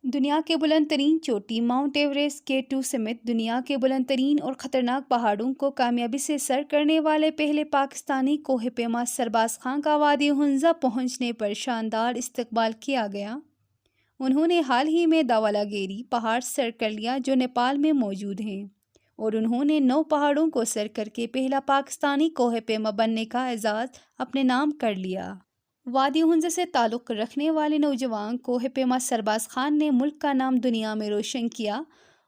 دنیا کے بلند ترین چوٹی ماؤنٹ ایوریسٹ K2 سمیت دنیا کے بلند ترین اور خطرناک پہاڑوں کو کامیابی سے سر کرنے والے پہلے پاکستانی کوہ پیما سرباز خان کا وادی ہنزا پہنچنے پر شاندار استقبال کیا گیا۔ انہوں نے حال ہی میں داولا گیری پہاڑ سر کر لیا جو نیپال میں موجود ہیں، اور انہوں نے 9 پہاڑوں کو سر کر کے پہلا پاکستانی کوہ پیما بننے کا اعزاز اپنے نام کر لیا۔ وادی ہنزا سے تعلق رکھنے والے نوجوان کوہ پیما سرباز خان نے ملک کا نام دنیا میں روشن کیا۔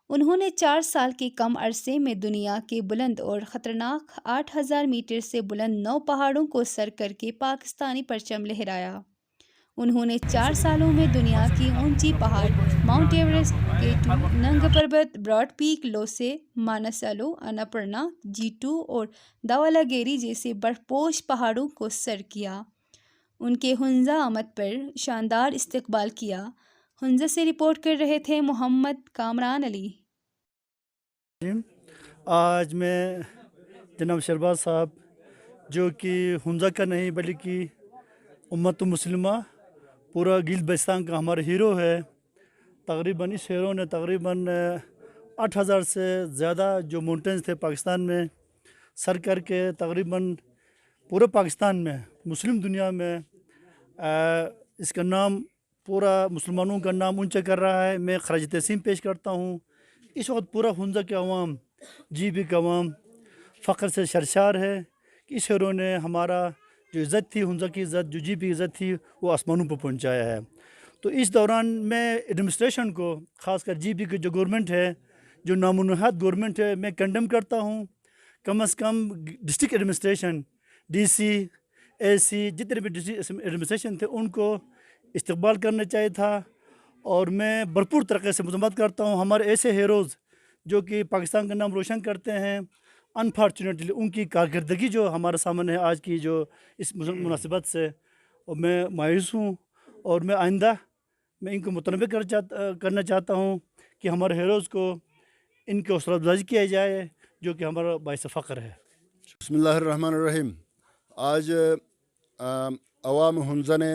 انہوں نے 4 سال کے کم عرصے میں دنیا کے بلند اور خطرناک 8000 میٹر سے بلند 9 پہاڑوں کو سر کر کے پاکستانی پرچم لہرایا۔ انہوں نے 4 سالوں میں دنیا کی اونچی پہاڑ ماؤنٹ ایوریسٹ K2 ننگا پربت براڈ پیک لوسے ماناسلو اناپورنا G2 اور داولا گیری جیسے برف پوش پہاڑوں کو سر کیا۔ ان کے ہنزا آمد پر شاندار استقبال کیا۔ ہنزا سے رپورٹ کر رہے تھے محمد کامران علی۔ آج میں جناب شرباز صاحب جو کہ ہنزا کا نہیں بلکہ امت مسلمہ پورا گلگت بلتستان کا ہمارا ہیرو ہے، تقریباً اس ہیرو نے تقریباً 8000 سے زیادہ جو ماؤنٹینز تھے پاکستان میں سر کر کے تقریباً پورے پاکستان میں مسلم دنیا میں اس کا نام پورا مسلمانوں کا نام اونچا کر رہا ہے۔ میں خراج تحسین پیش کرتا ہوں۔ اس وقت پورا ہنزا کے عوام GB کا عوام فخر سے سرشار ہے کہ اس ہیرو نے ہمارا جو عزت تھی، ہنزا کی عزت جو GB کی عزت تھی، وہ آسمانوں پر پہنچایا ہے۔ تو اس دوران میں ایڈمنسٹریشن کو، خاص کر GB کی جو گورنمنٹ ہے، جو نامنہد گورنمنٹ ہے، میں کنڈم کرتا ہوں۔ کم از کم ڈسٹرکٹ ایڈمنسٹریشن DC AC جتنے بھی ڈسٹرکٹ ایڈمنسٹریشن تھے ان کو استقبال کرنا چاہیے تھا، اور میں بھرپور طریقے سے مذمت کرتا ہوں ہمارے ایسے ہیروز جو کہ پاکستان کا نام روشن کرتے ہیں۔ انفارچونیٹلی ان کی کارکردگی جو ہمارے سامنے ہے آج کی جو اس مناسبت سے، اور میں مایوس ہوں، اور میں آئندہ میں ان کو متنوع کرنا چاہتا ہوں کہ ہمارے ہیروز کو ان کی حوصلہ افزائی کیا جائے جو کہ ہمارا باعث فخر ہے۔ بسم اللہ الرحمن الرحیم۔ آج عوام ہنزا نے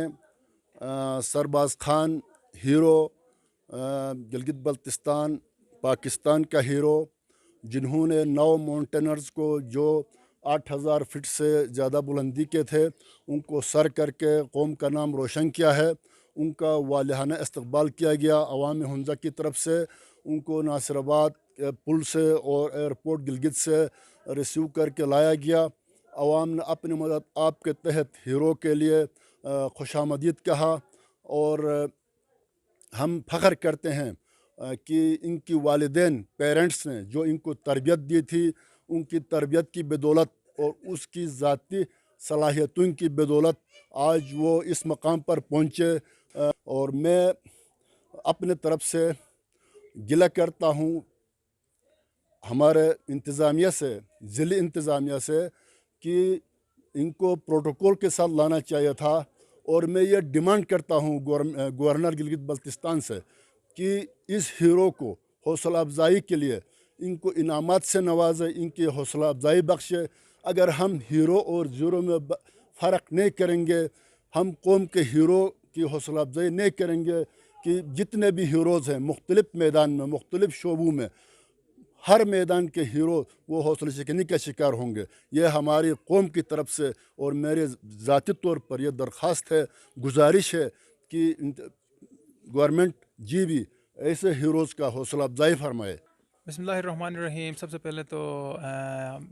سرباز خان ہیرو، گلگت بلتستان پاکستان کا ہیرو، جنہوں نے 9 ماؤنٹینرز کو جو 8000 فٹ سے زیادہ بلندی کے تھے ان کو سر کر کے قوم کا نام روشن کیا ہے، ان کا والہانہ استقبال کیا گیا عوام ہنزا کی طرف سے۔ ان کو ناصر آباد پل سے اور ایئرپورٹ گلگت سے ریسیو کر کے لایا گیا۔ عوام نے اپنی مدد آپ کے تحت ہیرو کے لیے خوش آمدید کہا، اور ہم فخر کرتے ہیں کہ ان کی والدین پیرنٹس نے جو ان کو تربیت دی تھی، ان کی تربیت کی بدولت اور اس کی ذاتی صلاحیتوں کی بدولت آج وہ اس مقام پر پہنچے۔ اور میں اپنے طرف سے گلہ کرتا ہوں ہمارے انتظامیہ سے، ضلعی انتظامیہ سے، کہ ان کو پروٹوکول کے ساتھ لانا چاہیے تھا، اور میں یہ ڈیمانڈ کرتا ہوں گورنر گلگت بلتستان سے کہ اس ہیرو کو حوصلہ افزائی کے لیے ان کو انعامات سے نوازے، ان کی حوصلہ افزائی بخشے۔ اگر ہم ہیرو اور زیرو میں فرق نہیں کریں گے، ہم قوم کے ہیرو کی حوصلہ افزائی نہیں کریں گے، کہ جتنے بھی ہیروز ہیں مختلف میدان میں، مختلف شعبوں میں، ہر میدان کے ہیرو وہ حوصلہ شکنی کا شکار ہوں گے۔ یہ ہماری قوم کی طرف سے اور میرے ذاتی طور پر یہ درخواست ہے، گزارش ہے کہ گورنمنٹ GB ایسے ہیروز کا حوصلہ افزائی فرمائے۔ بسم اللہ الرحمن الرحیم۔ سب سے پہلے تو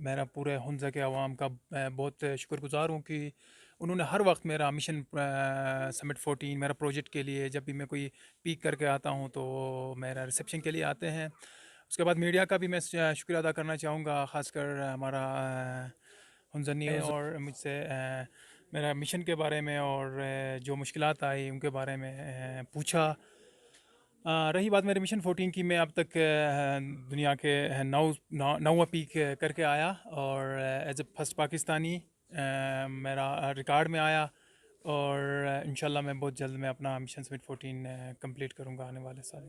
میرا پورے ہنزا کے عوام کا بہت شکر گزار ہوں کہ انہوں نے ہر وقت میرا مشن سمٹ 14 میرا پروجیکٹ کے لیے، جب بھی میں کوئی پیک کر کے آتا ہوں تو میرا ریسیپشن کے لیے آتے ہیں۔ اس کے بعد میڈیا کا بھی میں شکریہ ادا کرنا چاہوں گا، خاص کر ہمارا ہنزا نیوز، اور مجھ سے میرا مشن کے بارے میں اور جو مشکلات آئی ان کے بارے میں پوچھا۔ رہی بات میرے مشن 14 کی، میں اب تک دنیا کے 9واں پیک کر کے آیا، اور ایز اے فرسٹ پاکستانی میرا ریکارڈ میں آیا، اور انشاءاللہ میں بہت جلد میں اپنا مشن سمٹ 14 کمپلیٹ کروں گا آنے والے سال۔